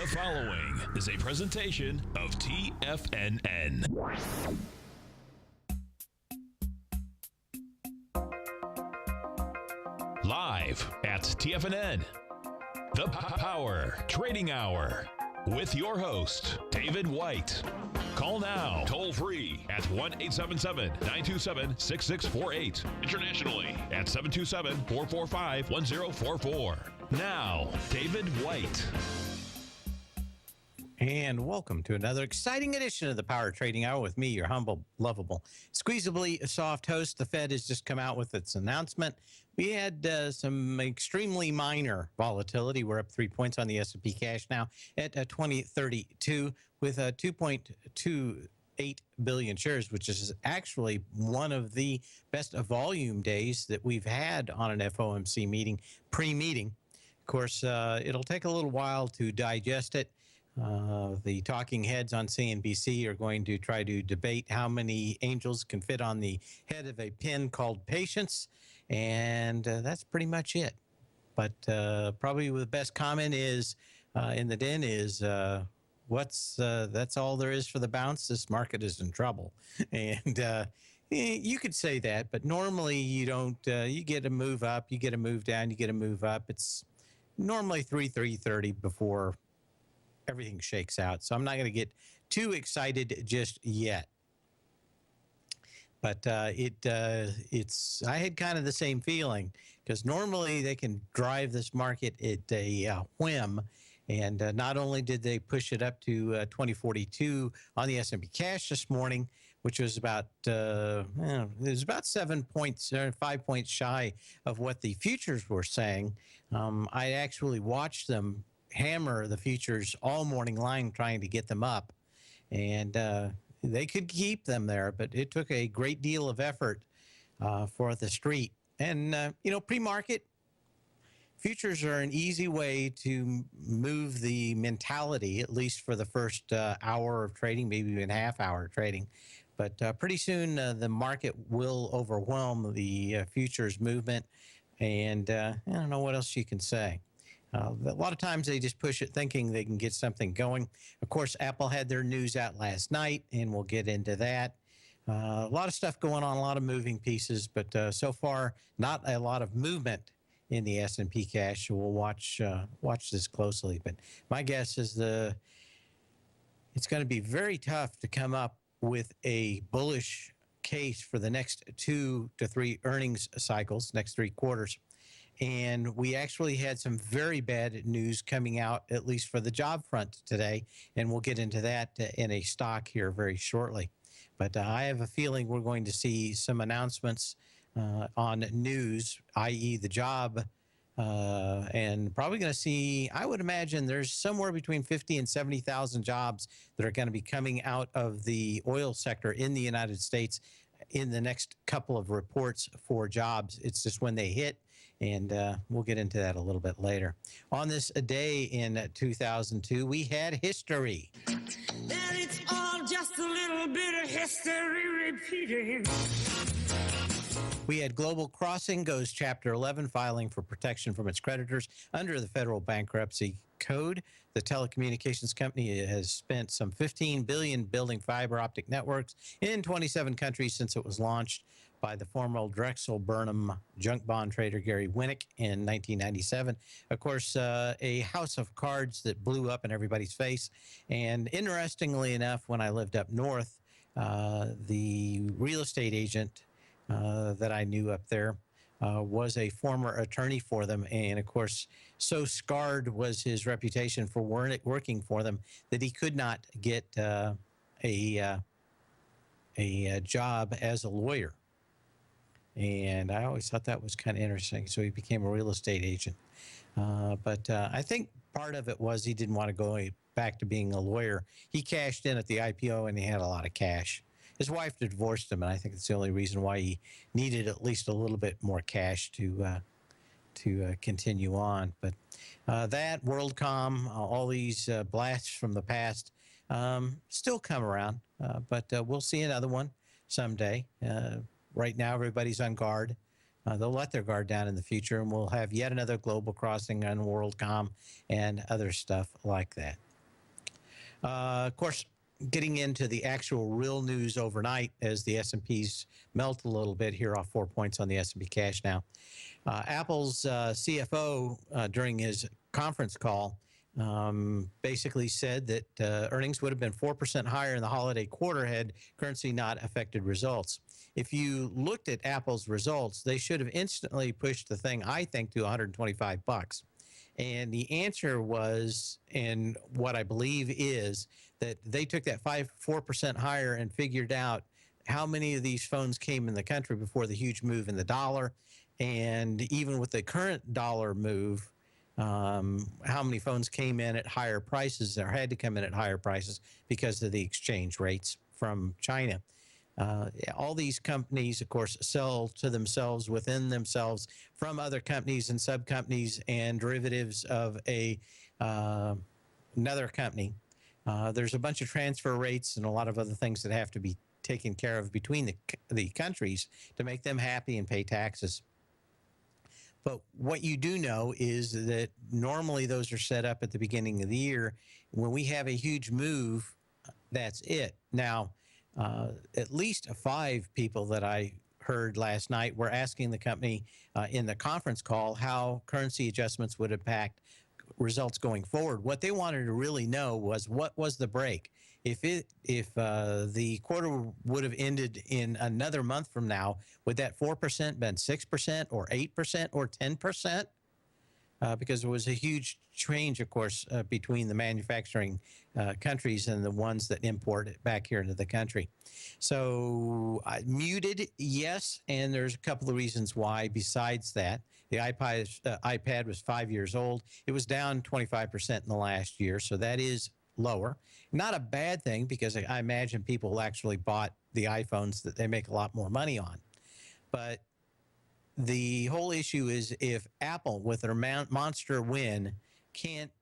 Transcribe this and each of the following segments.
The following is a presentation of TFNN. Live at TFNN, the Power Trading Hour, with your host, David White. Call now, toll free at 1-877-927-6648. Internationally at 727-445-1044. Now, David White. And welcome to another exciting edition of the Power Trading Hour with me, your humble, lovable, squeezably soft host. The Fed has just come out with its announcement. We had some extremely minor volatility. We're up 3 points on the S&P cash now at 2032 with 2.28 billion shares, which is actually one of the best volume days that we've had on an FOMC meeting, pre-meeting. Of course, it'll take a little while to digest it. The talking heads on CNBC are going to try to debate how many angels can fit on the head of a pin called patience, and that's pretty much it. But probably the best comment is in the den is that's all there is for the bounce. This market is in trouble, and you could say that, but normally you don't. You get a move up, you get a move down, you get a move up. It's normally 330 before everything shakes out. So I'm not going to get too excited just yet. But I had kind of the same feeling, because normally they can drive this market at a whim. And not only did they push it up to 2042 on the S&P cash this morning, which was about it was about 7 points or 5 points shy of what the futures were saying. I actually watched them hammer the futures all morning long trying to get them up, and they could keep them there, but it took a great deal of effort for the street. And pre-market futures are an easy way to move the mentality, at least for the first hour of trading, maybe even half hour trading. But pretty soon the market will overwhelm the futures movement, and I don't know what else you can say. A lot of times they just push it thinking they can get something going. Of course, Apple had their news out last night, and we'll get into that. A lot of stuff going on, a lot of moving pieces, but so far, not a lot of movement in the S&P cash. So we'll watch this closely. But my guess is it's going to be very tough to come up with a bullish case for the next 2 to 3 earnings cycles, next 3 quarters. And we actually had some very bad news coming out, at least for the job front today. And we'll get into that in a stock here very shortly. But I have a feeling we're going to see some announcements on news, i.e. the job, and probably going to see, I would imagine there's somewhere between 50 and 70,000 jobs that are going to be coming out of the oil sector in the United States in the next couple of reports for jobs. It's just when they hit. And we'll get into that a little bit later. On this day in 2002, we had history. And it's all just a little bit of history repeating. We had Global Crossing goes Chapter 11, filing for protection from its creditors under the Federal Bankruptcy Code. The telecommunications company has spent some $15 billion building fiber optic networks in 27 countries since it was launched by the former Drexel Burnham junk bond trader Gary Winnick in 1997. Of course, a house of cards that blew up in everybody's face. And interestingly enough, when I lived up north, the real estate agent that I knew up there was a former attorney for them. And of course, so scarred was his reputation for working for them that he could not get a job as a lawyer. And I always thought that was kind of interesting. So he became a real estate agent. But I think part of it was he didn't want to go back to being a lawyer. He cashed in at the IPO, and he had a lot of cash. His wife divorced him, and I think that's the only reason why he needed at least a little bit more cash to continue on. But that, WorldCom, all these blasts from the past still come around. But we'll see another one someday. Right now, everybody's on guard. They'll let their guard down in the future, and we'll have yet another Global Crossing on WorldCom and other stuff like that. Of course, getting into the actual real news overnight as the S&Ps melt a little bit here off 4 points on the S&P cash now. Apple's CFO during his conference call basically said that earnings would have been 4% higher in the holiday quarter had currency not affected results. If you looked at Apple's results, they should have instantly pushed the thing, I think, to $125. And the answer was, and what I believe is, that they took that 4% higher and figured out how many of these phones came in the country before the huge move in the dollar. And even with the current dollar move, how many phones came in at higher prices or had to come in at higher prices because of the exchange rates from China. All these companies, of course, sell to themselves within themselves from other companies and sub-companies and derivatives of another company. There's a bunch of transfer rates and a lot of other things that have to be taken care of between the countries to make them happy and pay taxes. But what you do know is that normally those are set up at the beginning of the year. When we have a huge move, that's it. Now, at least 5 people that I heard last night were asking the company in the conference call how currency adjustments would impact results going forward. What they wanted to really know was what was the break. If the quarter would have ended in another month from now, would that 4% been 6% or 8% or 10%? Because there was a huge change, of course, between the manufacturing countries and the ones that import it back here into the country. So muted, yes, and there's a couple of reasons why besides that. The iPad was 5 years old. It was down 25% in the last year, so that is lower. Not a bad thing because I imagine people actually bought the iPhones that they make a lot more money on. But the whole issue is if Apple, with their monster win, can't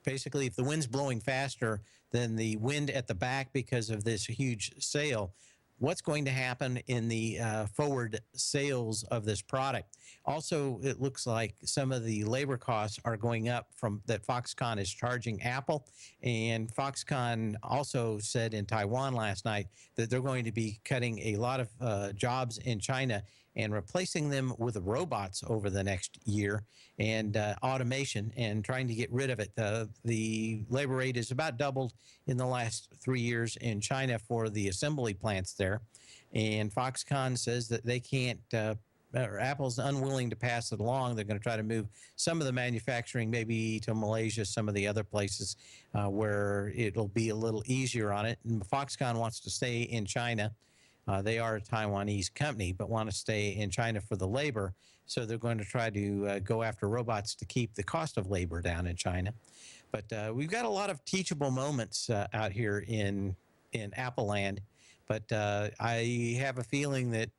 basically, if the wind's blowing faster than the wind at the back because of this huge sale, what's going to happen in the forward sales of this product? Also, it looks like some of the labor costs are going up from that Foxconn is charging Apple. And Foxconn also said in Taiwan last night that they're going to be cutting a lot of jobs in China and replacing them with robots over the next year and automation and trying to get rid of it. The labor rate is about doubled in the last 3 years in China for the assembly plants there. And Foxconn says that they can't, or Apple's unwilling to pass it along. They're going to try to move some of the manufacturing maybe to Malaysia, some of the other places where it'll be a little easier on it. And Foxconn wants to stay in China. They are a Taiwanese company, but want to stay in China for the labor. So they're going to try to go after robots to keep the cost of labor down in China. But we've got a lot of teachable moments out here in Apple land. But I have a feeling that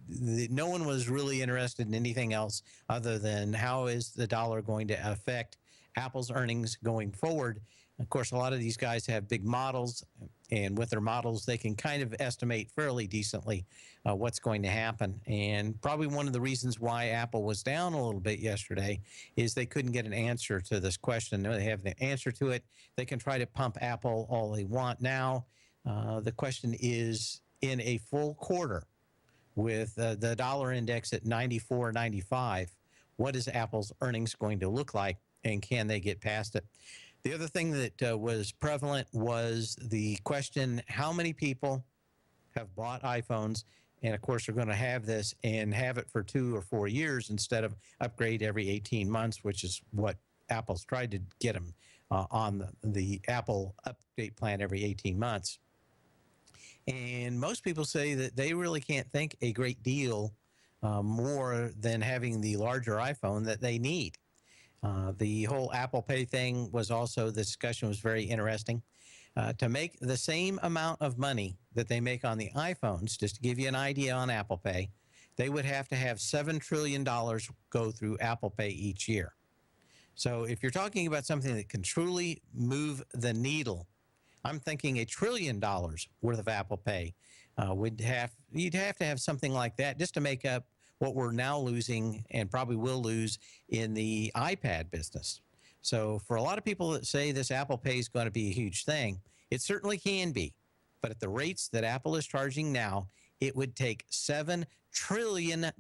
no one was really interested in anything else other than how is the dollar going to affect Apple's earnings going forward. Of course, a lot of these guys have big models, and with their models, they can kind of estimate fairly decently what's going to happen. And probably one of the reasons why Apple was down a little bit yesterday is they couldn't get an answer to this question. They have the answer to it. They can try to pump Apple all they want now. The question is, in a full quarter with the dollar index at 94.95, what is Apple's earnings going to look like, and can they get past it? The other thing that was prevalent was the question, how many people have bought iPhones and, of course, are going to have this and have it for 2 or 4 years instead of upgrade every 18 months, which is what Apple's tried to get them on the Apple update plan every 18 months. And most people say that they really can't think a great deal more than having the larger iPhone that they need. The whole Apple Pay thing was also, the discussion was very interesting. To make the same amount of money that they make on the iPhones, just to give you an idea on Apple Pay, they would have to have $7 trillion go through Apple Pay each year. So if you're talking about something that can truly move the needle, I'm thinking $1 trillion worth of Apple Pay you'd have to have something like that just to make up what we're now losing and probably will lose in the iPad business. So for a lot of people that say this Apple Pay is going to be a huge thing, it certainly can be. But at the rates that Apple is charging now, it would take $7 trillion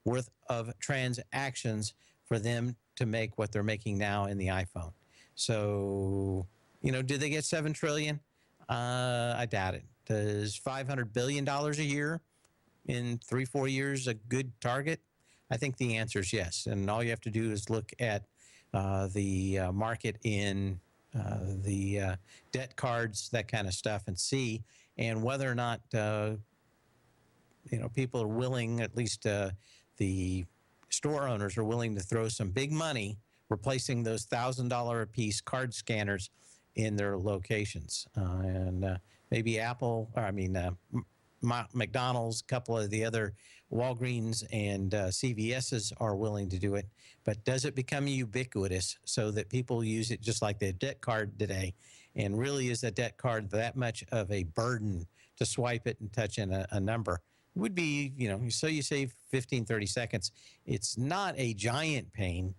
worth of transactions for them to make what they're making now in the iPhone. So, do they get $7 trillion? I doubt it. Does $500 billion a year in 3-4 years a good target? I think the answer is yes. And all you have to do is look at the market in the debt cards, that kind of stuff, and see, and whether or not people are willing, at least the store owners are willing to throw some big money replacing those $1,000 a piece card scanners in their locations. And maybe Apple, McDonald's, a couple of the other Walgreens and CVS's are willing to do it. But does it become ubiquitous so that people use it just like the debt card today? And really, is a debt card that much of a burden to swipe it and touch in a number? It would be, so you save 15, 30 seconds. It's not a giant pain,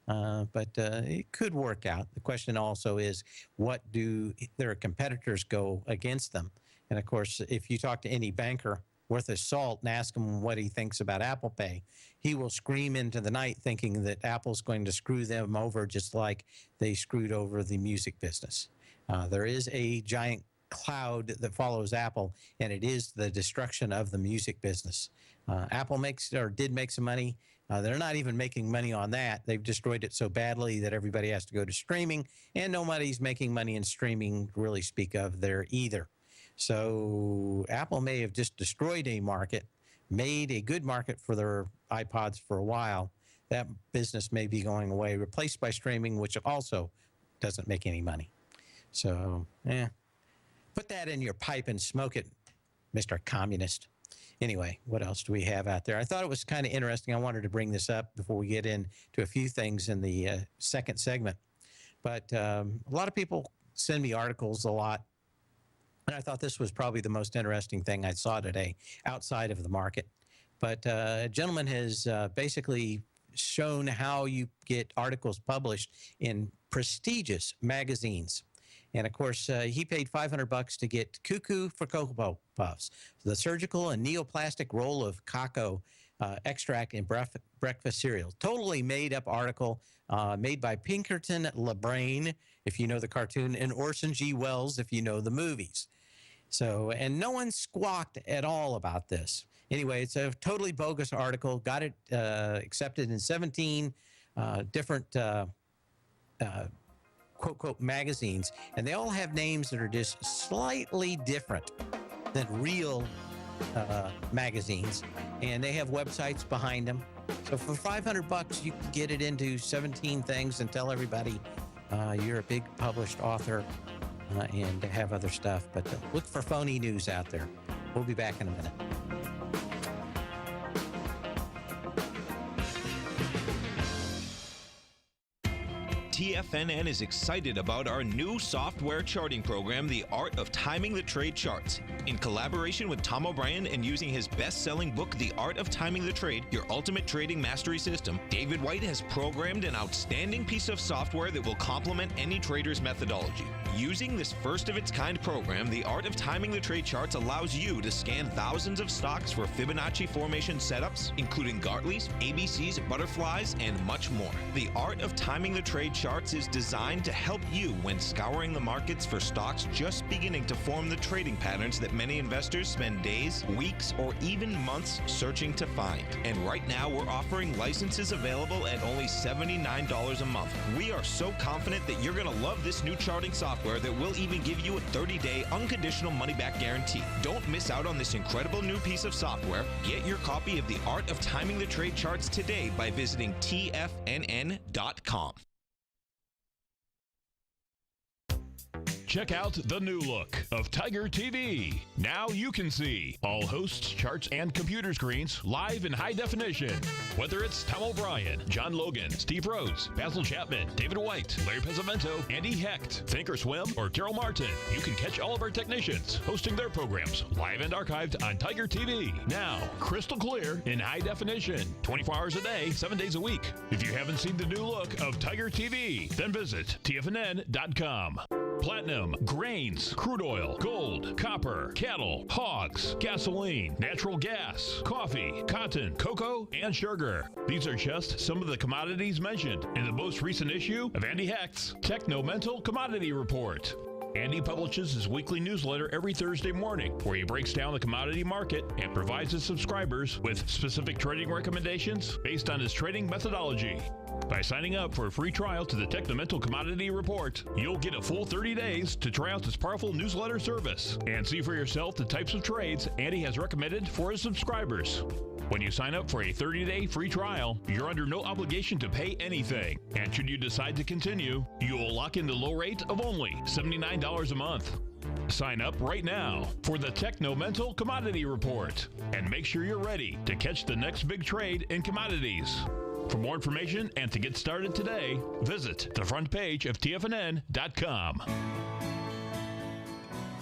but it could work out. The question also is, what do their competitors go against them? And of course, if you talk to any banker worth his salt and ask him what he thinks about Apple Pay, he will scream into the night thinking that Apple's going to screw them over just like they screwed over the music business. There is a giant cloud that follows Apple, and it is the destruction of the music business. Apple did make some money. They're not even making money on that. They've destroyed it so badly that everybody has to go to streaming, and nobody's making money in streaming to really speak of there either. So Apple may have just destroyed a market, made a good market for their iPods for a while. That business may be going away, replaced by streaming, which also doesn't make any money. So, put that in your pipe and smoke it, Mr. Communist. Anyway, what else do we have out there? I thought it was kind of interesting. I wanted to bring this up before we get into a few things in the second segment. But a lot of people send me articles a lot. And I thought this was probably the most interesting thing I saw today outside of the market. But a gentleman has basically shown how you get articles published in prestigious magazines. And of course, he paid $500 to get Cuckoo for Cocoa Puffs, the surgical and neoplastic role of cocoa extract in breakfast cereal. Totally made up article made by Pinkerton LeBrain, if you know the cartoon, and Orson G. Welles, if you know the movies. So, and no one squawked at all about this. Anyway, it's a totally bogus article. Got it accepted in 17 different quote, quote, magazines. And they all have names that are just slightly different than real magazines. And they have websites behind them. So for $500, you can get it into 17 things and tell everybody you're a big published author and have other stuff. But look for phony news out there. We'll be back in a minute. TFNN is excited about our new software charting program, The Art of Timing the Trade Charts. In collaboration with Tom O'Brien and using his best-selling book, The Art of Timing the Trade, Your Ultimate Trading Mastery System, David White has programmed an outstanding piece of software that will complement any trader's methodology. Using this first-of-its-kind program, The Art of Timing the Trade Charts allows you to scan thousands of stocks for Fibonacci formation setups, including Gartley's, ABC's, butterflies, and much more. The Art of Timing the Trade Charts is designed to help you when scouring the markets for stocks just beginning to form the trading patterns that many investors spend days, weeks, or even months searching to find. And right now, we're offering licenses available at only $79 a month. We are so confident that you're going to love this new charting software that will even give you a 30-day unconditional money-back guarantee. Don't miss out on this incredible new piece of software. Get your copy of The Art of Timing the Trade Charts today by visiting TFNN.com. Check out the new look of Tiger TV. Now you can see all hosts, charts, and computer screens live in high definition. Whether it's Tom O'Brien, John Logan, Steve Rhodes, Basil Chapman, David White, Larry Pesavento, Andy Hecht, Thinkorswim, or Carol Martin, you can catch all of our technicians hosting their programs live and archived on Tiger TV. Now, crystal clear in high definition, 24 hours a day, 7 days a week. If you haven't seen the new look of Tiger TV, then visit TFNN.com. Platinum, grains, crude oil, gold, copper, cattle, hogs, gasoline, natural gas, coffee, cotton, cocoa, and sugar. These are just some of the commodities mentioned in the most recent issue of Andy Hecht's Technomental Commodity Report. Andy publishes his weekly newsletter every Thursday morning, where he breaks down the commodity market and provides his subscribers with specific trading recommendations based on his trading methodology. By signing up for a free trial to the Technomental Commodity Report, you'll get a full 30 days to try out this powerful newsletter service and see for yourself the types of trades Andy has recommended for his subscribers. When you sign up for a 30-day free trial, you're under no obligation to pay anything. And should you decide to continue, you will lock in the low rate of only $79 a month. Sign up right now for the Technomental Commodity Report and make sure you're ready to catch the next big trade in commodities. For more information and to get started today, visit the front page of TFNN.com.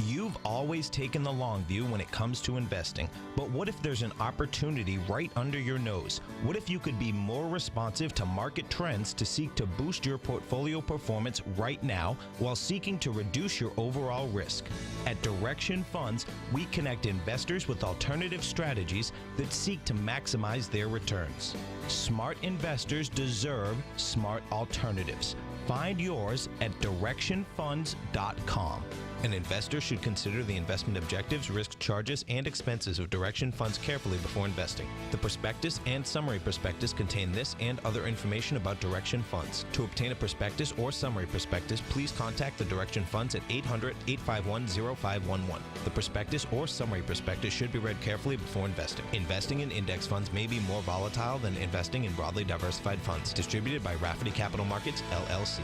You've always taken the long view when it comes to investing, but what if there's an opportunity right under your nose? What if you could be more responsive to market trends to seek to boost your portfolio performance right now while seeking to reduce your overall risk? At Direction Funds, we connect investors with alternative strategies that seek to maximize their returns. Smart investors deserve smart alternatives. Find yours at directionfunds.com. An investor should consider the investment objectives, risks, charges, and expenses of Direction Funds carefully before investing. The prospectus and summary prospectus contain this and other information about Direction Funds. To obtain a prospectus or summary prospectus, please contact the Direction Funds at 800-851-0511. The prospectus or summary prospectus should be read carefully before investing. Investing in index funds may be more volatile than investing in broadly diversified funds. Distributed by Rafferty Capital Markets, LLC.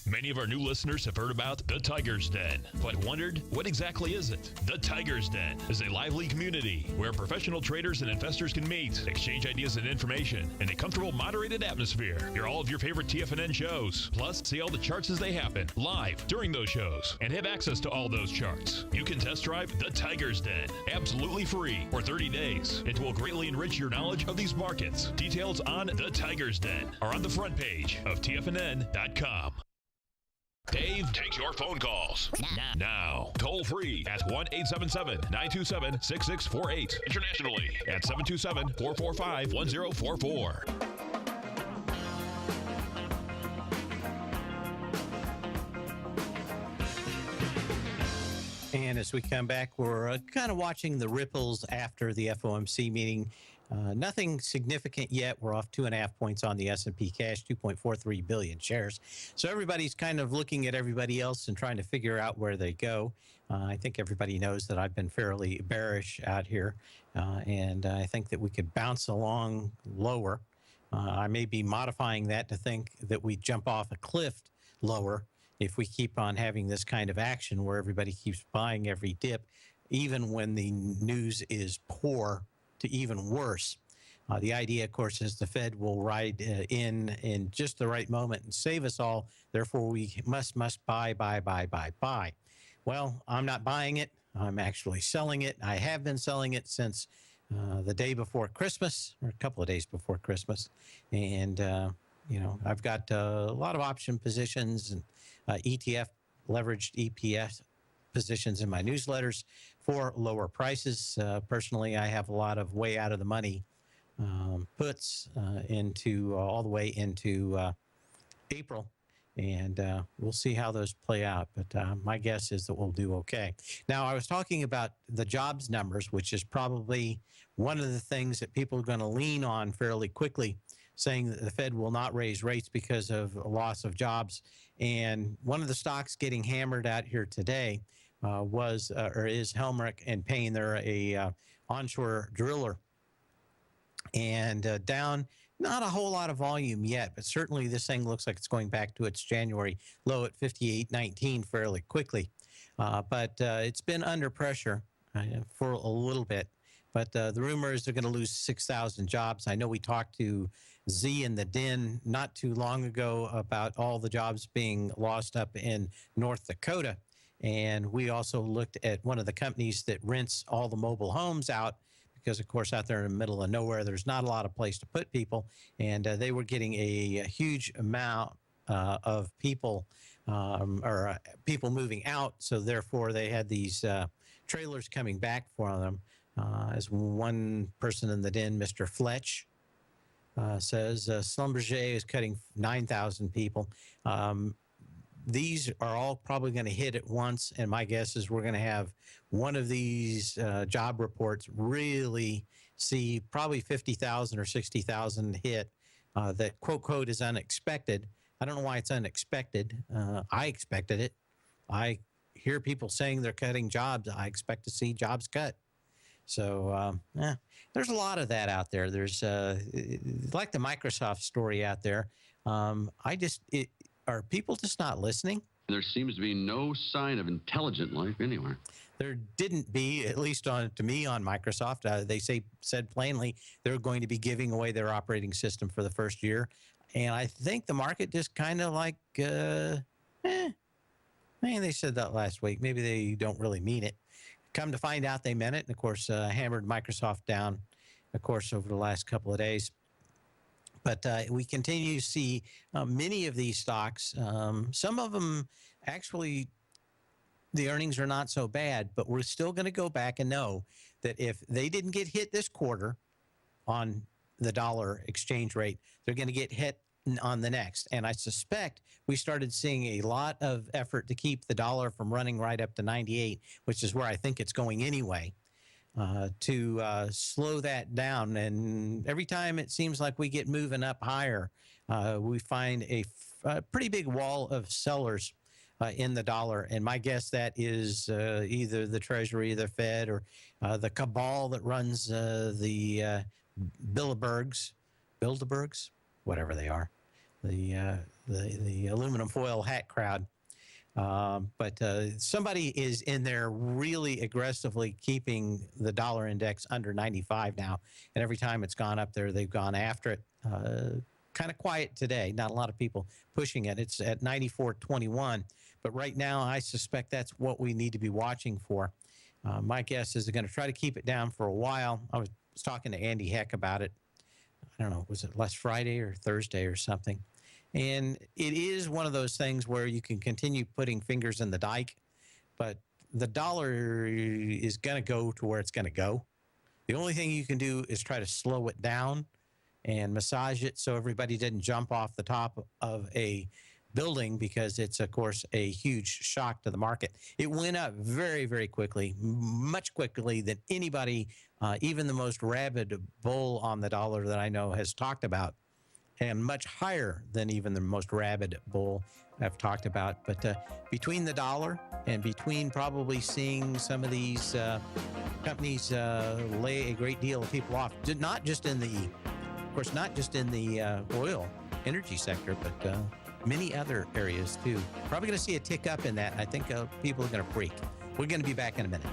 Many of our new listeners have heard about the Tiger's Den, but wondered, what exactly is it? The Tiger's Den is a lively community where professional traders and investors can meet, exchange ideas and information in a comfortable, moderated atmosphere. Hear all of your favorite TFNN shows, plus see all the charts as they happen live during those shows, and have access to all those charts. You can test drive the Tiger's Den absolutely free for 30 days. It will greatly enrich your knowledge of these markets. Details on the Tiger's Den are on the front page of TFNN.com. Dave takes your phone calls now. Toll free at 1-877-927-6648. Internationally at 727-445-1044. And as we come back, we're kind of watching the ripples after the FOMC meeting. Nothing significant yet. We're off 2.5 points on the S&P cash, 2.43 billion shares. So everybody's kind of looking at everybody else and trying to figure out where they go. I think everybody knows that I've been fairly bearish out here, and I think that we could bounce along lower. I may be modifying that to think that we jump off a cliff lower if we keep on having this kind of action where everybody keeps buying every dip, even when the news is poor to even worse. The idea, of course, is the Fed will ride in just the right moment and save us all. Therefore, we must buy. Well, I'm not buying it. I'm actually selling it. I have been selling it since the day before Christmas, or a couple of days before Christmas. And, I've got a lot of option positions and ETF leveraged EPS positions in my newsletters for lower prices. Personally, I have a lot of way out of the money puts into all the way into April, and we'll see how those play out. But my guess is that we'll do okay. Now, I was talking about the jobs numbers, which is probably one of the things that people are going to lean on fairly quickly, saying that the Fed will not raise rates because of a loss of jobs. And one of the stocks getting hammered out here today is Helmerich and Payne. They're a onshore driller, and down Not a whole lot of volume yet, but certainly this thing looks like it's going back to its January low at 58.19 fairly quickly. But it's been under pressure for a little bit. But the rumor is they're going to lose 6,000 jobs. I know we talked to Z in the Den not too long ago about all the jobs being lost up in North Dakota. And we also looked at one of the companies that rents all the mobile homes out because, of course, out there in the middle of nowhere, there's not a lot of place to put people. And they were getting a huge amount of people people moving out. So therefore, they had these trailers coming back for them. As one person in the Den, Mr. Fletch, says, Schlumberger is cutting 9,000 people. These are all probably going to hit at once, and my guess is we're going to have one of these job reports really see probably 50,000 or 60,000 hit that, quote, is unexpected. I don't know why it's unexpected. I expected it. I hear people saying they're cutting jobs. I expect to see jobs cut. So there's a lot of that out there. There's like the Microsoft story out there. Are people just not listening? There seems to be no sign of intelligent life anywhere. There didn't be, at least to me on Microsoft. They said plainly they're going to be giving away their operating system for the first year. And I think the market just kind of like, they said that last week. Maybe they don't really mean it. Come to find out they meant it. And, of course, hammered Microsoft down, of course, over the last couple of days. But we continue to see many of these stocks. Some of them actually, the earnings are not so bad, but we're still going to go back and know that if they didn't get hit this quarter on the dollar exchange rate, they're going to get hit on the next. And I suspect we started seeing a lot of effort to keep the dollar from running right up to 98, which is where I think it's going anyway. To slow that down. And every time it seems like we get moving up higher, we find a pretty big wall of sellers in the dollar. And my guess that is either the Treasury, the Fed, or the cabal that runs the Bilderbergs, whatever they are, the aluminum foil hat crowd. But somebody is in there really aggressively keeping the dollar index under 95 now. And every time it's gone up there, they've gone after it. Kind of quiet today. Not a lot of people pushing it. It's at 94.21. But right now, I suspect that's what we need to be watching for. My guess is they're going to try to keep it down for a while. I was talking to Andy Heck about it. I don't know, was it last Friday or Thursday or something? And it is one of those things where you can continue putting fingers in the dike, but the dollar is going to go to where it's going to go. The only thing you can do is try to slow it down and massage it so everybody didn't jump off the top of a building, because it's, of course, a huge shock to the market. It went up very, very quickly, much quickly than anybody, even the most rabid bull on the dollar that I know has talked about, and much higher than even the most rabid bull I've talked about. But between the dollar and between probably seeing some of these companies lay a great deal of people off, not just in the, of course, not just in the oil energy sector, but many other areas too. Probably going to see a tick up in that. I think people are going to freak. We're going to be back in a minute.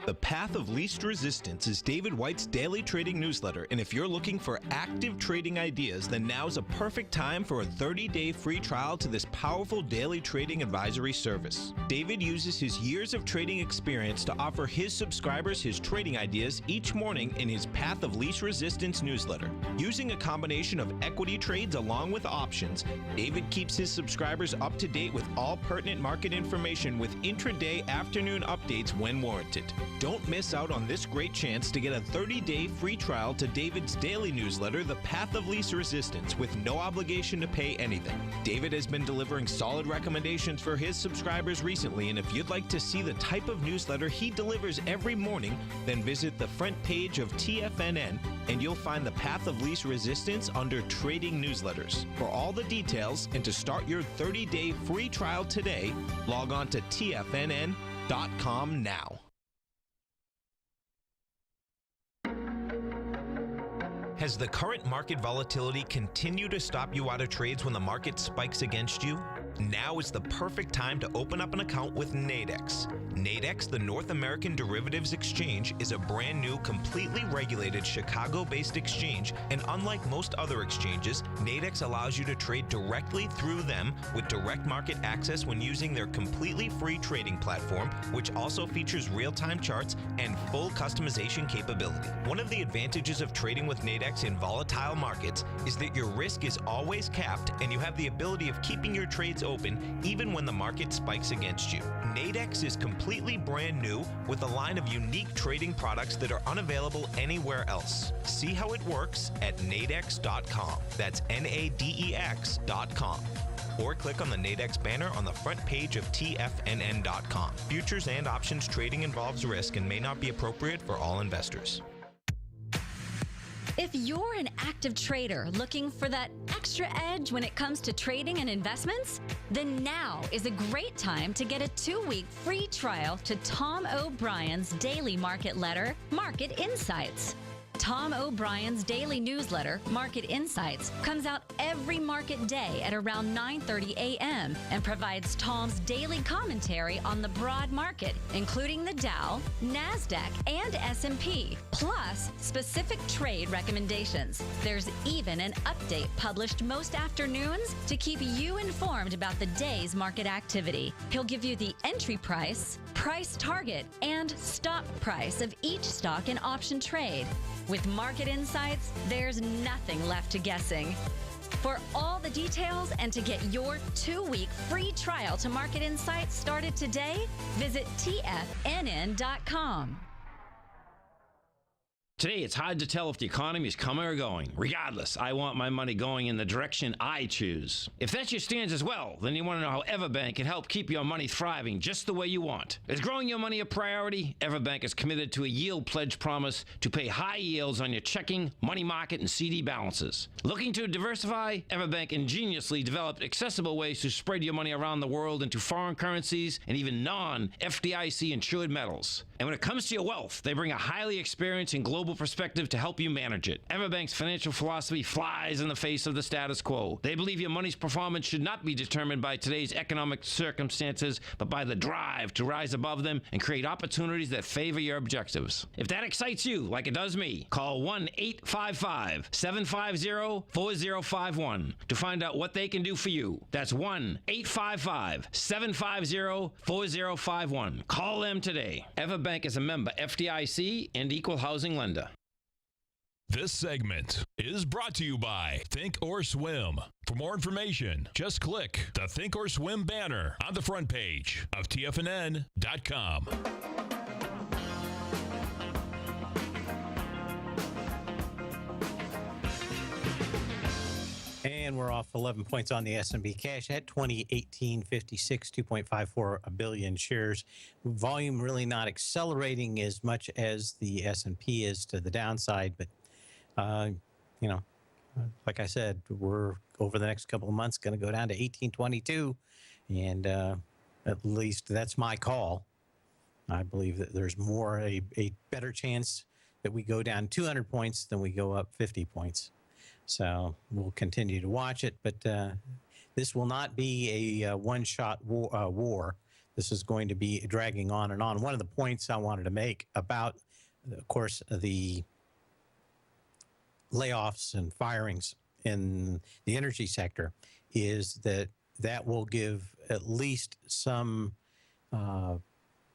The Path of Least Resistance is David White's daily trading newsletter, and if you're looking for active trading ideas, then now's a perfect time for a 30-day free trial to this powerful daily trading advisory service. David uses his years of trading experience to offer his subscribers his trading ideas each morning in his Path of Least Resistance newsletter. Using a combination of equity trades along with options, David keeps his subscribers up to date with all pertinent market information with intraday afternoon updates when warranted. Don't miss out on this great chance to get a 30-day free trial to David's daily newsletter, The Path of Least Resistance, with no obligation to pay anything. David has been delivering solid recommendations for his subscribers recently, and if you'd like to see the type of newsletter he delivers every morning, then visit the front page of TFNN and you'll find The Path of Least Resistance under Trading Newsletters. For all the details and to start your 30-day free trial today, log on to TFNN.com. nadex.com now. Has the current market volatility continued to stop you out of trades when the market spikes against you? Now is the perfect time to open up an account with Nadex. Nadex, the North American Derivatives Exchange, is a brand new, completely regulated Chicago-based exchange, and unlike most other exchanges, Nadex allows you to trade directly through them with direct market access when using their completely free trading platform, which also features real-time charts and full customization capability. One of the advantages of trading with Nadex in volatile markets is that your risk is always capped and you have the ability of keeping your trades open even when the market spikes against you. Nadex is completely brand new with a line of unique trading products that are unavailable anywhere else. See how it works at nadex.com. That's nadex.com. Or click on the Nadex banner on the front page of TFNN.com. Futures and options trading involves risk and may not be appropriate for all investors. If you're an active trader looking for that extra edge when it comes to trading and investments, then now is a great time to get a 2-week free trial to Tom O'Brien's daily market letter, Market Insights. Tom O'Brien's daily newsletter, Market Insights, comes out every market day at around 9:30 a.m. and provides Tom's daily commentary on the broad market, including the Dow, NASDAQ, and S&P, plus specific trade recommendations. There's even an update published most afternoons to keep you informed about the day's market activity. He'll give you the entry price, price target, and stop price of each stock and option trade. With Market Insights, there's nothing left to guessing. For all the details and to get your 2-week free trial to Market Insights started today, visit TFNN.com. Today, it's hard to tell if the economy is coming or going. Regardless, I want my money going in the direction I choose. If that's your stance as well, then you want to know how Everbank can help keep your money thriving just the way you want. Is growing your money a priority? Everbank is committed to a yield pledge promise to pay high yields on your checking, money market, and CD balances. Looking to diversify? Everbank ingeniously developed accessible ways to spread your money around the world into foreign currencies and even non-FDIC insured metals. And when it comes to your wealth, they bring a highly experienced and global perspective to help you manage it. Everbank's financial philosophy flies in the face of the status quo. They believe your money's performance should not be determined by today's economic circumstances, but by the drive to rise above them and create opportunities that favor your objectives. If that excites you, like it does me, call 1-855-750-4051 to find out what they can do for you. That's 1-855-750-4051. Call them today. Everbank is a member FDIC and equal housing lender. This segment is brought to you by Think or Swim. For more information, just click the Think or Swim banner on the front page of TFNN.com. And we're off 11 points on the S&P cash at 2018.56, 2.54 billion shares. Volume really not accelerating as much as the S&P is to the downside, but like I said, we're over the next couple of months going to go down to 1822, and at least that's my call. I believe that there's a better chance that we go down 200 points than we go up 50 points. So we'll continue to watch it, but this will not be a one-shot war. This is going to be dragging on and on. One of the points I wanted to make about, of course, the layoffs and firings in the energy sector is that will give at least some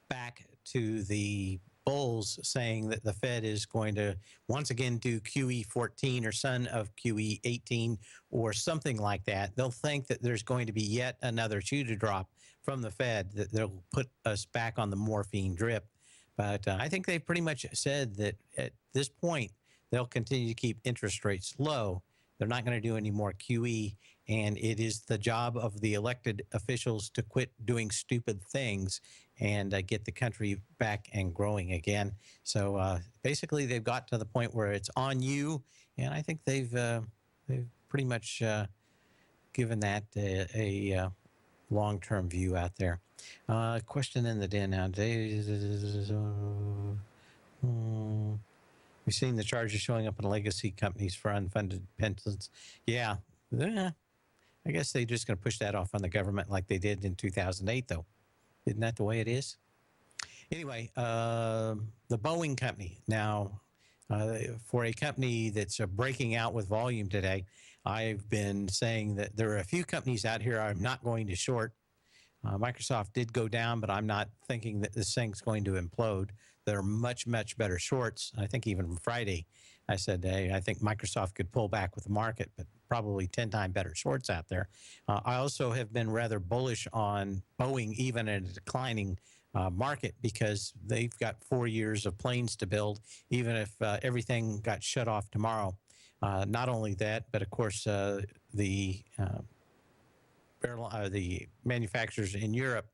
back to the bulls saying that the Fed is going to once again do QE 14 or son of QE 18 or something like that. They'll think that there's going to be yet another shoe to drop from the Fed that they'll put us back on the morphine drip. But I think they've pretty much said that at this point, they'll continue to keep interest rates low. They're not going to do any more QE, and it is the job of the elected officials to quit doing stupid things and get the country back and growing again. So basically, they've got to the point where it's on you, and I think they've pretty much given that a long-term view out there. Question in the den now. We've seen the charges showing up in legacy companies for unfunded pensions. Yeah. I guess they're just going to push that off on the government like they did in 2008, though. Isn't that the way it is? Anyway, the Boeing company. Now, for a company that's breaking out with volume today, I've been saying that there are a few companies out here I'm not going to short. Microsoft did go down, but I'm not thinking that this thing's going to implode. There are much, much better shorts. I think even Friday, I said, hey, I think Microsoft could pull back with the market, but probably 10 times better shorts out there. I also have been rather bullish on Boeing, even in a declining market, because they've got 4 years of planes to build, even if everything got shut off tomorrow. Not only that, but of course, the manufacturers in Europe,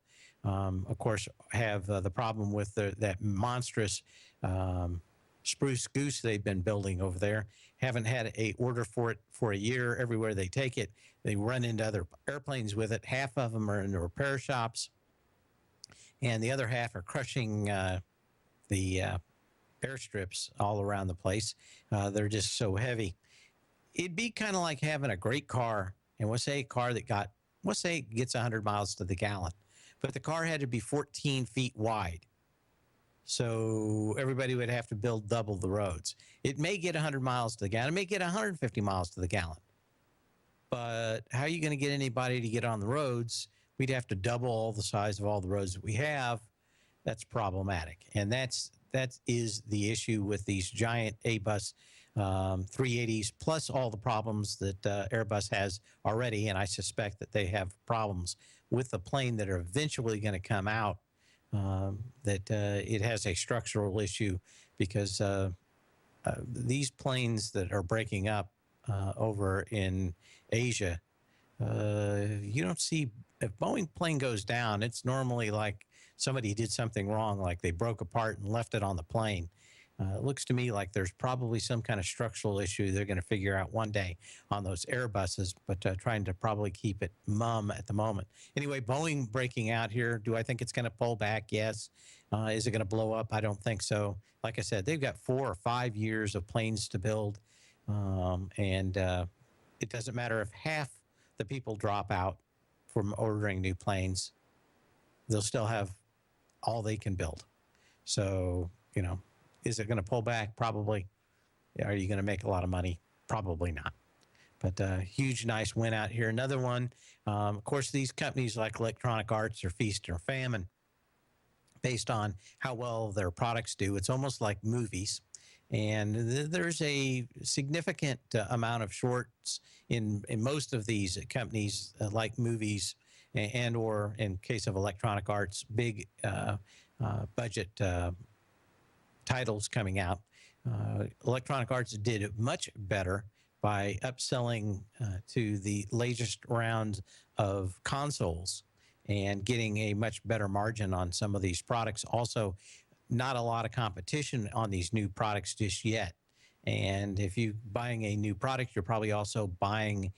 of course, have the problem with that monstrous spruce goose they've been building over there. Haven't had a order for it for a year. Everywhere they take it, they run into other airplanes with it. Half of them are in the repair shops, and the other half are crushing the airstrips all around the place. They're just so heavy. It'd be kind of like having a great car, and let's say a car that gets 100 miles to the gallon, but the car had to be 14 feet wide. So everybody would have to build double the roads. It may get 100 miles to the gallon. It may get 150 miles to the gallon. But how are you going to get anybody to get on the roads? We'd have to double all the size of all the roads that we have. That's problematic. And that is the issue with these giant Airbus 380s, plus all the problems that Airbus has already. And I suspect that they have problems with the plane that are eventually going to come out. That it has a structural issue because these planes that are breaking up over in Asia, you don't see, if Boeing plane goes down, it's normally like somebody did something wrong, like they broke apart and left it on the plane. It looks to me like there's probably some kind of structural issue they're going to figure out one day on those Airbuses, but trying to probably keep it mum at the moment. Anyway, Boeing breaking out here. Do I think it's going to pull back? Yes. Is it going to blow up? I don't think so. Like I said, they've got 4 or 5 years of planes to build, and it doesn't matter if half the people drop out from ordering new planes. They'll still have all they can build. So, is it going to pull back? Probably. Are you going to make a lot of money? Probably not. But huge, nice win out here. Another one. Of course, these companies like Electronic Arts are feast or famine based on how well their products do. It's almost like movies. And there's a significant amount of shorts in most of these companies like movies and or in case of Electronic Arts, big budget titles coming out. Electronic Arts did much better by upselling to the latest round of consoles and getting a much better margin on some of these products. Also, not a lot of competition on these new products just yet. And if you're buying a new product, you're probably also buying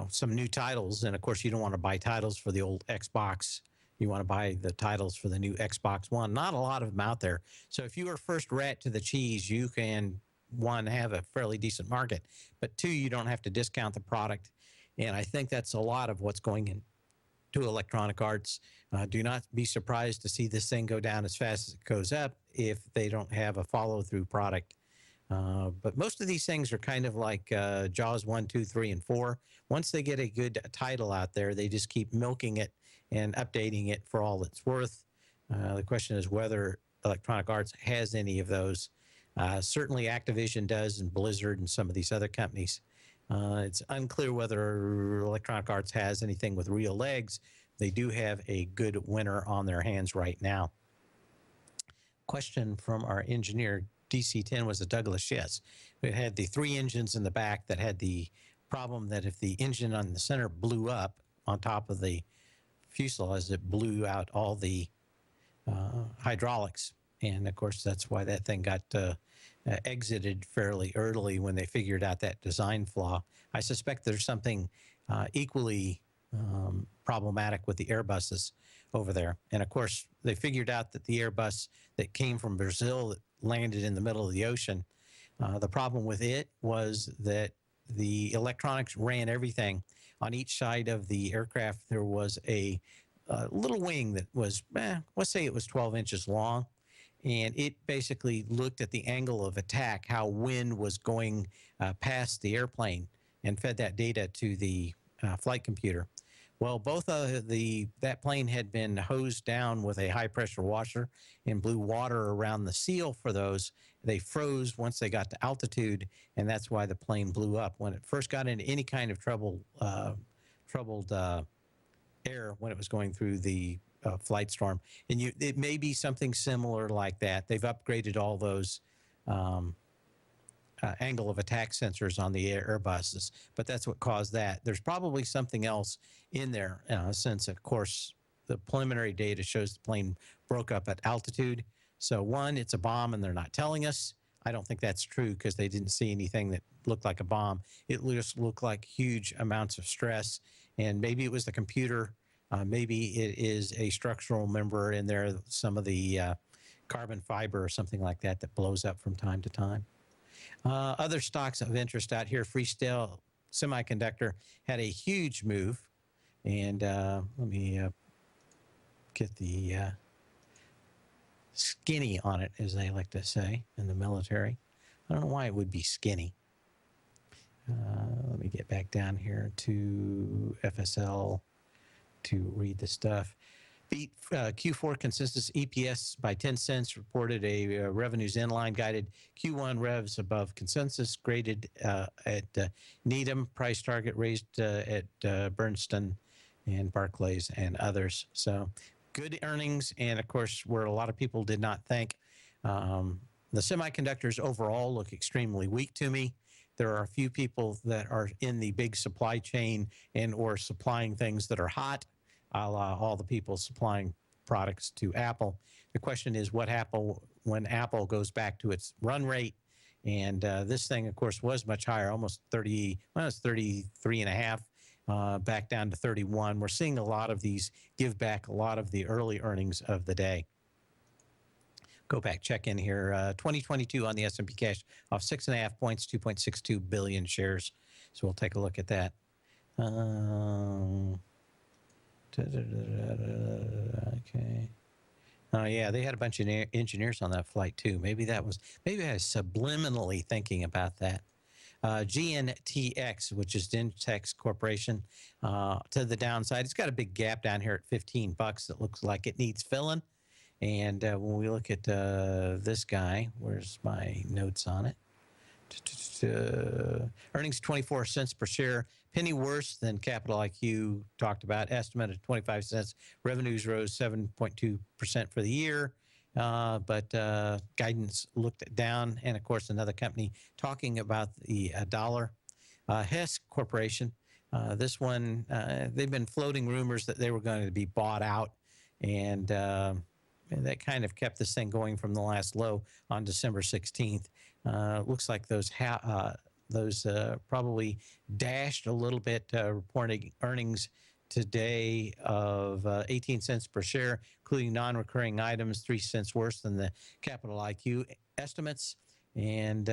some new titles. And of course, you don't want to buy titles for the old Xbox. You want to buy the titles for the new Xbox One. Not a lot of them out there. So if you are first rat to the cheese, you can, one, have a fairly decent market, but two, you don't have to discount the product. And I think that's a lot of what's going into Electronic Arts. Do not be surprised to see this thing go down as fast as it goes up if they don't have a follow-through product. But most of these things are kind of like Jaws 1, 2, 3, and 4. Once they get a good title out there, they just keep milking it and updating it for all it's worth. The question is whether Electronic Arts has any of those. Certainly Activision does, and Blizzard and some of these other companies. It's unclear whether Electronic Arts has anything with real legs. They do have a good winner on their hands right now. Question from our engineer, DC-10 was a Douglas, yes. It had the 3 engines in the back that had the problem that if the engine on the center blew up on top of the fuselage, it blew out all the hydraulics. And of course, that's why that thing got exited fairly early when they figured out that design flaw. I suspect there's something equally problematic with the Airbuses over there. And of course, they figured out that the Airbus that came from Brazil that landed in the middle of the ocean, the problem with it was that the electronics ran everything. On each side of the aircraft, there was a little wing that was, let's say it was 12 inches long. And it basically looked at the angle of attack, how wind was going past the airplane, and fed that data to the flight computer. Well, both of that plane had been hosed down with a high pressure washer and blew water around the seal for those. They froze once they got to altitude, and that's why the plane blew up. When it first got into any kind of troubled air when it was going through the flight storm, and it may be something similar like that. They've upgraded all those angle of attack sensors on the Airbuses, but that's what caused that. There's probably something else in there, since, of course, the preliminary data shows the plane broke up at altitude. So, one, it's a bomb, and they're not telling us. I don't think that's true because they didn't see anything that looked like a bomb. It just looked like huge amounts of stress, and maybe it was the computer. Maybe it is a structural member in there, some of the carbon fiber or something like that that blows up from time to time. Other stocks of interest out here, Freestyle Semiconductor had a huge move. And let me get the skinny on it, as they like to say in the military. I don't know why it would be skinny. Let me get back down here to FSL to read the stuff. Beat Q4 consensus EPS by 10 cents, reported a revenues in line, guided Q1 revs above consensus, graded at Needham, price target raised at Bernstein and Barclays and others. So good earnings, and of course, where a lot of people did not think. The semiconductors overall look extremely weak to me. There are a few people that are in the big supply chain and or supplying things that are hot, a la all the people supplying products to Apple. The question is what happens when Apple goes back to its run rate. And this thing, of course, was much higher, almost 30, well, it's 33 and a half, back down to 31. We're seeing a lot of these give back a lot of the early earnings of the day. Go back, check in here. 2022 on the S&P cash off 6.5 points, 2.62 billion shares. So we'll take a look at that. Okay. Oh yeah, they had a bunch of engineers on that flight too. Maybe I was subliminally thinking about that. GNTX, which is Gentex Corporation, to the downside. It's got a big gap down here at $15. It looks like it needs filling. And when we look at this guy, where's my notes on it? Earnings 24 cents per share, penny worse than Capital IQ talked about, estimate of 25 cents. Revenues rose 7.2% for the year, but guidance looked down. And of course, another company talking about the dollar. Hess Corporation, this one, they've been floating rumors that they were going to be bought out, and that kind of kept this thing going from the last low on December 16th. Looks like those probably dashed a little bit, reporting earnings today of 18 cents per share, including non-recurring items, 3 cents worse than the Capital IQ estimates. And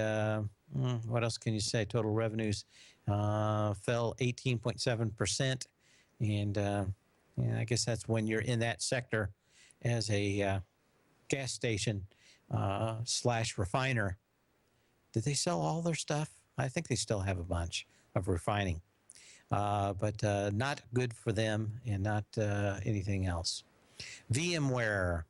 what else can you say? Total revenues fell 18.7%. And I guess that's when you're in that sector as a gas station / refiner. Did they sell all their stuff? I think they still have a bunch of refining, but not good for them and not anything else. VMware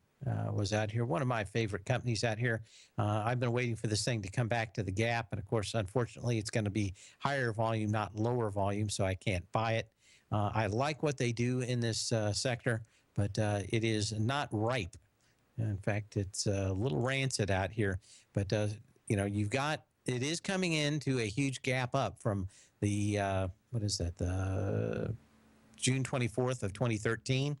was out here, one of my favorite companies out here. I've been waiting for this thing to come back to the gap, and of course, unfortunately, it's going to be higher volume, not lower volume, so I can't buy it. I like what they do in this sector, but it is not ripe. In fact, it's a little rancid out here, but it is coming into a huge gap up from the, the June 24th of 2013,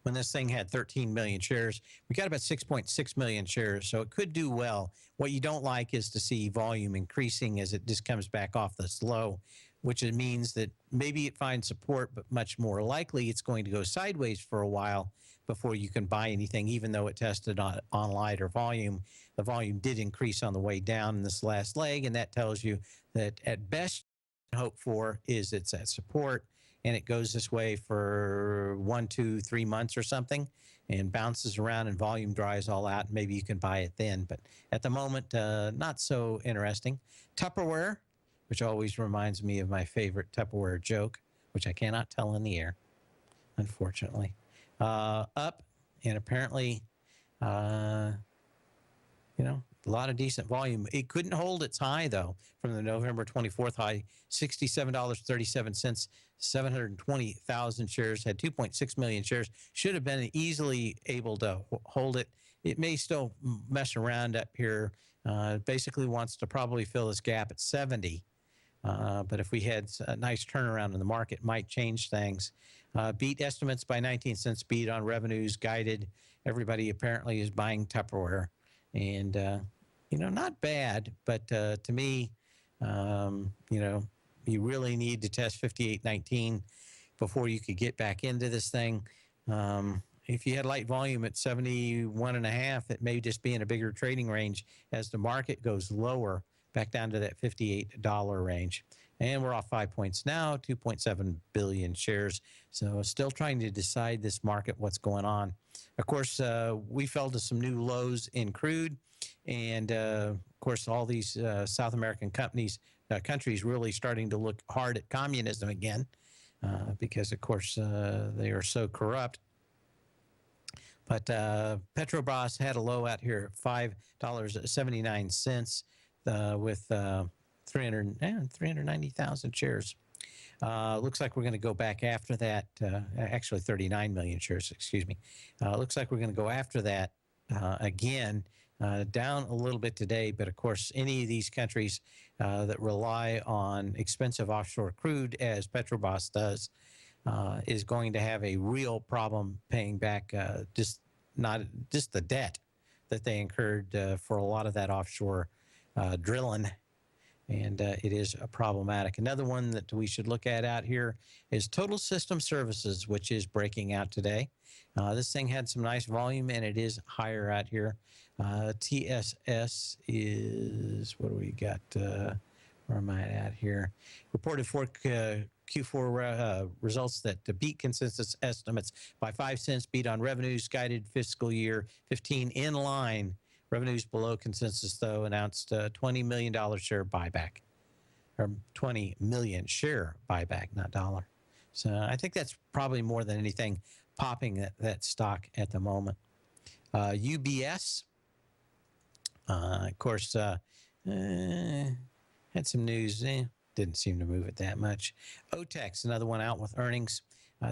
when this thing had 13 million shares. We got about 6.6 million shares, so it could do well. What you don't like is to see volume increasing as it just comes back off this low, which it means that maybe it finds support, but much more likely it's going to go sideways for a while before you can buy anything, even though it tested on lighter volume. The volume did increase on the way down in this last leg, and that tells you that at best hope for is it's at support, and it goes this way for 1, 2, 3 months or something and bounces around and volume dries all out. Maybe you can buy it then, but at the moment, not so interesting. Tupperware, which always reminds me of my favorite Tupperware joke, which I cannot tell in the air, unfortunately. Up, and apparently, a lot of decent volume. It couldn't hold its high, though, from the November 24th high, $67.37, 720,000 shares, had 2.6 million shares. Should have been easily able to hold it. It may still mess around up here. Basically wants to probably fill this gap at 70. But if we had a nice turnaround in the market, might change things. Beat estimates by 19 cents, beat on revenues, guided. Everybody apparently is buying Tupperware. And, not bad, but to me, you really need to test 58.19 before you could get back into this thing. If you had light volume at 71.5, it may just be in a bigger trading range as the market goes lower, back down to that $58 range. And we're off 5 points now, 2.7 billion shares. So still trying to decide this market, what's going on. Of course, we fell to some new lows in crude. And, of course, all these South American countries really starting to look hard at communism again because, of course, they are so corrupt. But Petrobras had a low out here at $5.79 with 390,000 shares. Looks like we're going to go back after that. Actually, 39 million shares, excuse me. Looks like we're going to go after that again. Down a little bit today, but of course, any of these countries that rely on expensive offshore crude, as Petrobras does, is going to have a real problem paying back just the debt that they incurred for a lot of that offshore drilling, and it is problematic. Another one that we should look at out here is Total System Services, which is breaking out today. This thing had some nice volume, and it is higher out here. TSS is, what do we got? Where am I at here? Reported for Q4 results that beat consensus estimates by 5 cents, beat on revenues, guided fiscal year 15 in line. Revenues below consensus, though, announced $20 million share buyback, or 20 million share buyback, not dollar. So I think that's probably more than anything popping that stock at the moment. UBS, of course, had some news. Didn't seem to move it that much. OTEX, another one out with earnings.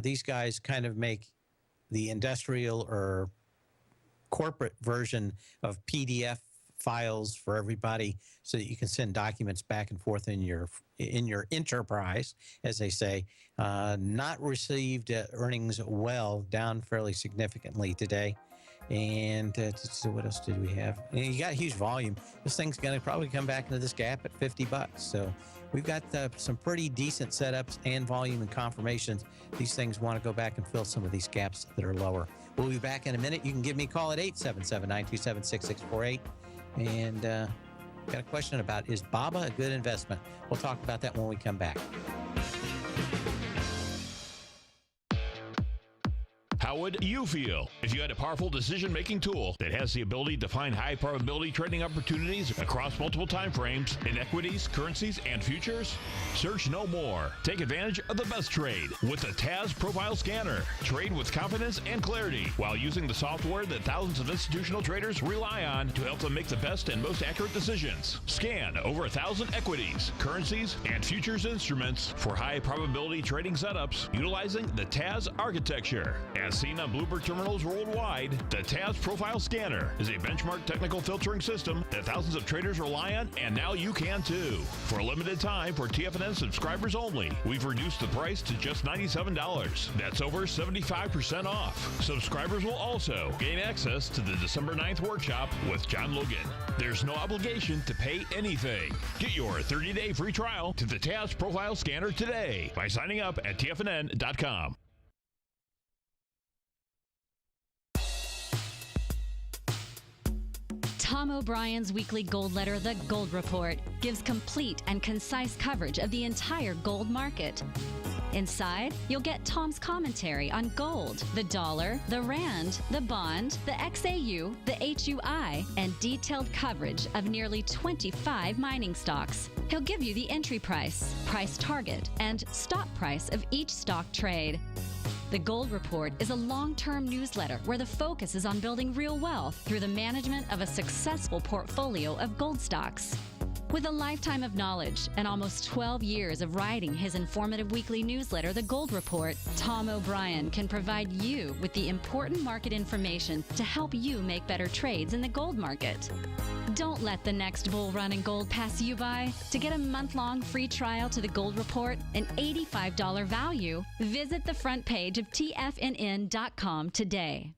These guys kind of make the industrial or corporate version of PDF files for everybody so that you can send documents back and forth in your enterprise, as they say. Not received earnings well, down fairly significantly today. And so what else did we have? You got huge volume. This thing's going to probably come back into this gap at $50. So we've got some pretty decent setups and volume and confirmations. These things want to go back and fill some of these gaps that are lower. We'll be back in a minute. You can give me a call at 877-927-6648. And got a question about, is BABA a good investment? We'll talk about that when we come back. How would you feel if you had a powerful decision-making tool that has the ability to find high-probability trading opportunities across multiple time frames in equities, currencies, and futures? Search no more. Take advantage of the best trade with the TAS Profile Scanner. Trade with confidence and clarity while using the software that thousands of institutional traders rely on to help them make the best and most accurate decisions. Scan over 1,000 equities, currencies, and futures instruments for high-probability trading setups utilizing the TAS architecture. As Seen on Bloomberg terminals worldwide, the TAS Profile Scanner is a benchmark technical filtering system that thousands of traders rely on, and now you can too. For a limited time, for TFNN subscribers only, we've reduced the price to just $97. That's over 75% off. Subscribers will also gain access to the December 9th workshop with John Logan. There's no obligation to pay anything. Get your 30-day free trial to the TAS Profile Scanner today by signing up at TFNN.com. Tom O'Brien's weekly gold letter, The Gold Report, gives complete and concise coverage of the entire gold market. Inside, you'll get Tom's commentary on gold, the dollar, the rand, the bond, the XAU, the HUI, and detailed coverage of nearly 25 mining stocks. He'll give you the entry price, price target, and stop price of each stock trade. The Gold Report is a long-term newsletter where the focus is on building real wealth through the management of a successful portfolio of gold stocks. With a lifetime of knowledge and almost 12 years of writing his informative weekly newsletter, The Gold Report, Tom O'Brien can provide you with the important market information to help you make better trades in the gold market. Don't let the next bull run in gold pass you by. To get a month-long free trial to The Gold Report, an $85 value, visit the front page of TFNN.com today.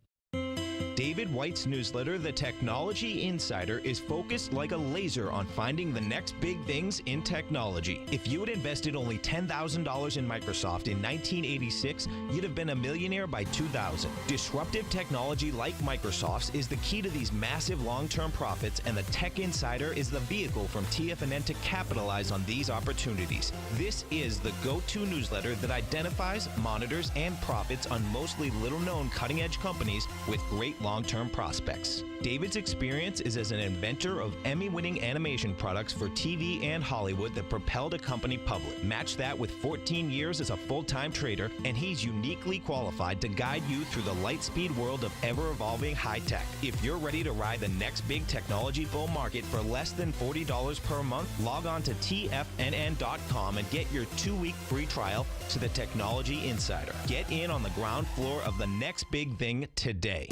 David White's newsletter, The Technology Insider, is focused like a laser on finding the next big things in technology. If you had invested only $10,000 in Microsoft in 1986, you'd have been a millionaire by 2000. Disruptive technology like Microsoft's is the key to these massive long-term profits, and the Tech Insider is the vehicle from TFNN to capitalize on these opportunities. This is the go-to newsletter that identifies, monitors, and profits on mostly little-known cutting-edge companies with great long-term prospects. David's experience is as an inventor of Emmy-winning animation products for TV and Hollywood that propelled a company public. Match that with 14 years as a full-time trader, and he's uniquely qualified to guide you through the light-speed world of ever-evolving high-tech. If you're ready to ride the next big technology bull market for less than $40 per month, log on to TFNN.com and get your 2-week free trial to the Technology Insider. Get in on the ground floor of the next big thing today.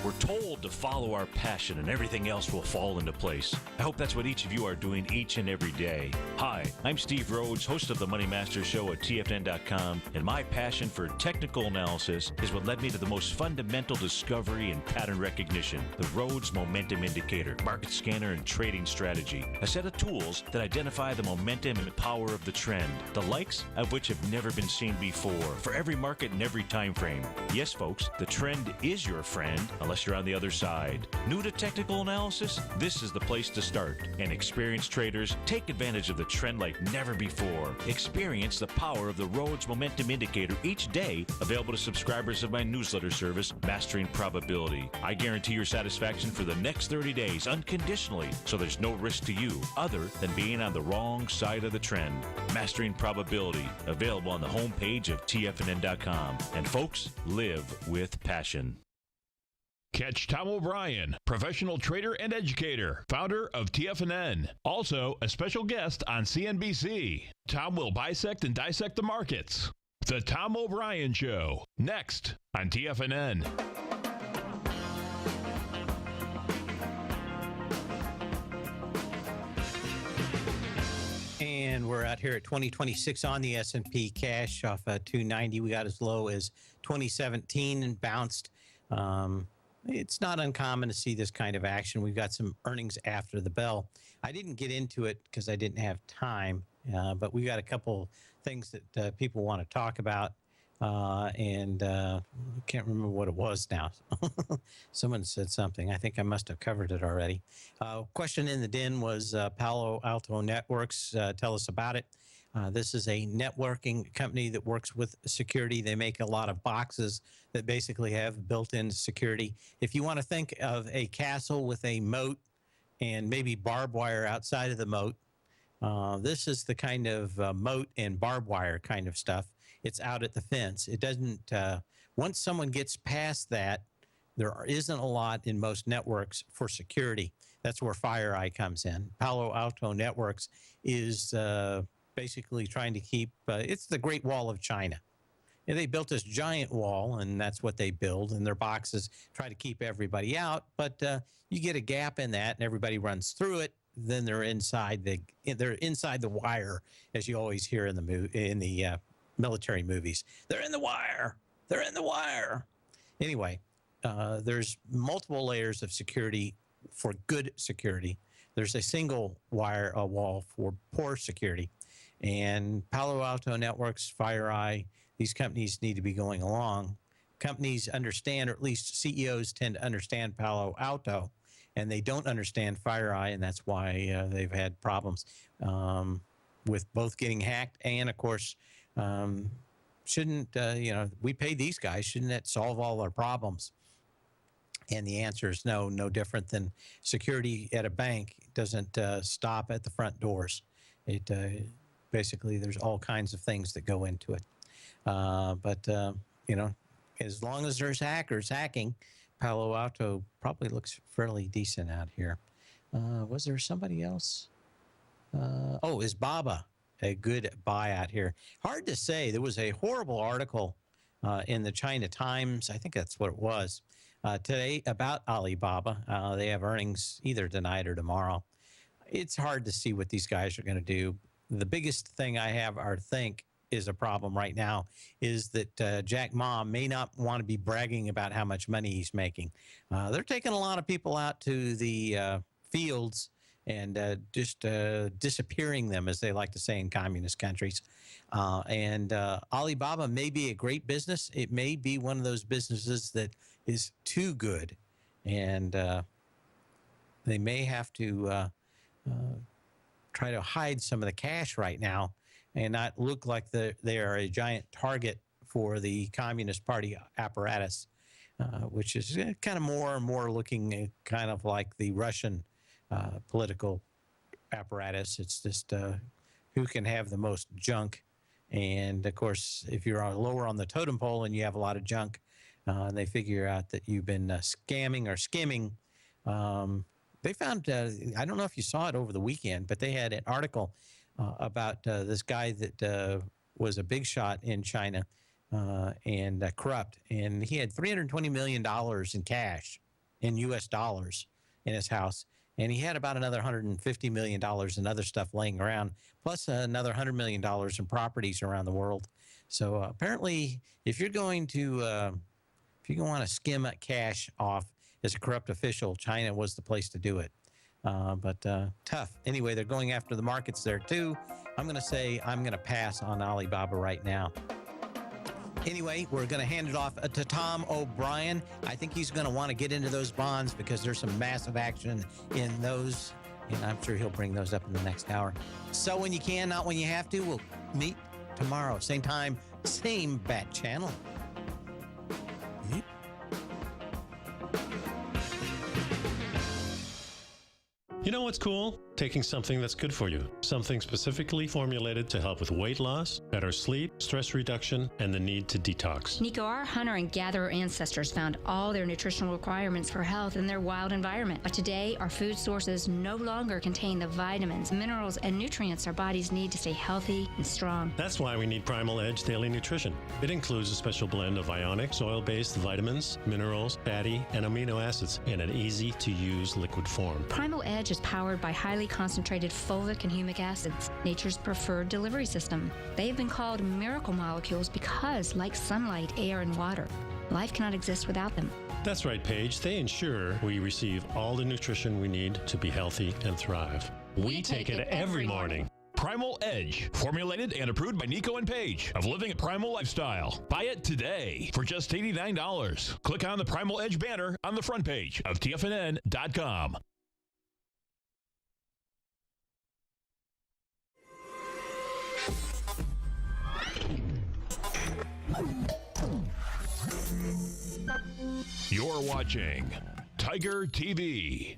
We're told to follow our passion and everything else will fall into place. I hope that's what each of you are doing each and every day. Hi, I'm Steve Rhodes, host of the Money Master Show at TFNN.com, and my passion for technical analysis is what led me to the most fundamental discovery in pattern recognition, the Rhodes Momentum Indicator, market scanner, and trading strategy, a set of tools that identify the momentum and power of the trend, the likes of which have never been seen before, for every market and every time frame. Yes, folks, the trend is your friend, unless you're on the other side. New to technical analysis? This is the place to start. And experienced traders take advantage of the trend like never before. Experience the power of the Rhodes Momentum Indicator each day, available to subscribers of my newsletter service, Mastering Probability. I guarantee your satisfaction for the next 30 days unconditionally, so there's no risk to you other than being on the wrong side of the trend. Mastering Probability, available on the homepage of TFNN.com. And folks, live with passion. Catch Tom O'Brien, professional trader and educator, founder of TFNN. Also, a special guest on CNBC. Tom will bisect and dissect the markets. The Tom O'Brien Show, next on TFNN. And we're out here at 2026 on the S&P cash off 290. We got as low as 2017 and bounced. It's not uncommon to see this kind of action. We've got some earnings after the bell. I didn't get into it because I didn't have time, but we got a couple things that people want to talk about, and I can't remember what it was now. Someone said something. I think I must have covered it already. Question in the den was Palo Alto Networks. Tell us about it. This is a networking company that works with security. They make a lot of boxes that basically have built-in security. If you want to think of a castle with a moat and maybe barbed wire outside of the moat, this is the kind of moat and barbed wire kind of stuff. It's out at the fence. It doesn't, once someone gets past that, there isn't a lot in most networks for security. That's where FireEye comes in. Palo Alto Networks is basically trying to keep, it's the Great Wall of China. And they built this giant wall, and that's what they build. And their boxes try to keep everybody out. But you get a gap in that, and everybody runs through it. Then they're inside the wire, as you always hear in the military movies. They're in the wire. They're in the wire. Anyway, there's multiple layers of security for good security. There's a single wall for poor security. And Palo Alto Networks, FireEye, these companies need to be going along. Companies understand, or at least CEOs tend to understand Palo Alto, and they don't understand FireEye, and that's why they've had problems with both getting hacked and, of course, shouldn't, we pay these guys, shouldn't that solve all our problems? And the answer is no different than security at a bank doesn't stop at the front doors. It basically, there's all kinds of things that go into it. But as long as there's hackers hacking, Palo Alto probably looks fairly decent out here. Was there somebody else? Is Baba a good buy out here? Hard to say. There was a horrible article in the China Times, I think that's what it was, today about Alibaba. They have earnings either tonight or tomorrow. It's hard to see what these guys are going to do. The biggest thing I have think is a problem right now is that Jack Ma may not want to be bragging about how much money he's making. They're taking a lot of people out to the fields and just disappearing them, as they like to say in communist countries. And Alibaba may be a great business. It may be one of those businesses that is too good, and they may have to try to hide some of the cash right now and not look like they are a giant target for the Communist Party apparatus, which is kind of more and more looking kind of like the Russian political apparatus. It's just who can have the most junk. And, of course, if you're lower on the totem pole and you have a lot of junk, and they figure out that you've been scamming or skimming, they found, I don't know if you saw it over the weekend, but they had an article about this guy that was a big shot in China and corrupt. And he had $320 million in cash, in U.S. dollars, in his house. And he had about another $150 million in other stuff laying around, plus another $100 million in properties around the world. So apparently, if you're going to want to skim cash off as a corrupt official, China was the place to do it. But tough. Anyway, they're going after the markets there too. I'm going to pass on Alibaba right now. Anyway, we're going to hand it off to Tom O'Brien. I think he's going to want to get into those bonds because there's some massive action in those, and I'm sure he'll bring those up in the next hour. So when you can, not when you have to. We'll meet tomorrow, same time, same bat channel. Yep. You know what's cool? Taking something that's good for you. Something specifically formulated to help with weight loss, better sleep, stress reduction, and the need to detox. Nico, our hunter and gatherer ancestors found all their nutritional requirements for health in their wild environment. But today, our food sources no longer contain the vitamins, minerals, and nutrients our bodies need to stay healthy and strong. That's why we need Primal Edge Daily Nutrition. It includes a special blend of ionic, soil-based vitamins, minerals, fatty, and amino acids in an easy-to-use liquid form. Primal Edge is powered by highly concentrated fulvic and humic acids, nature's preferred delivery system. They have been called miracle molecules because, like sunlight, air, and water, life cannot exist without them. That's right, Paige. They ensure we receive all the nutrition we need to be healthy and thrive. We take it every morning. Primal Edge, formulated and approved by Nico and Paige of Living a Primal Lifestyle. Buy it today for just $89. Click on the Primal Edge banner on the front page of TFNN.com. You're watching Tiger TV.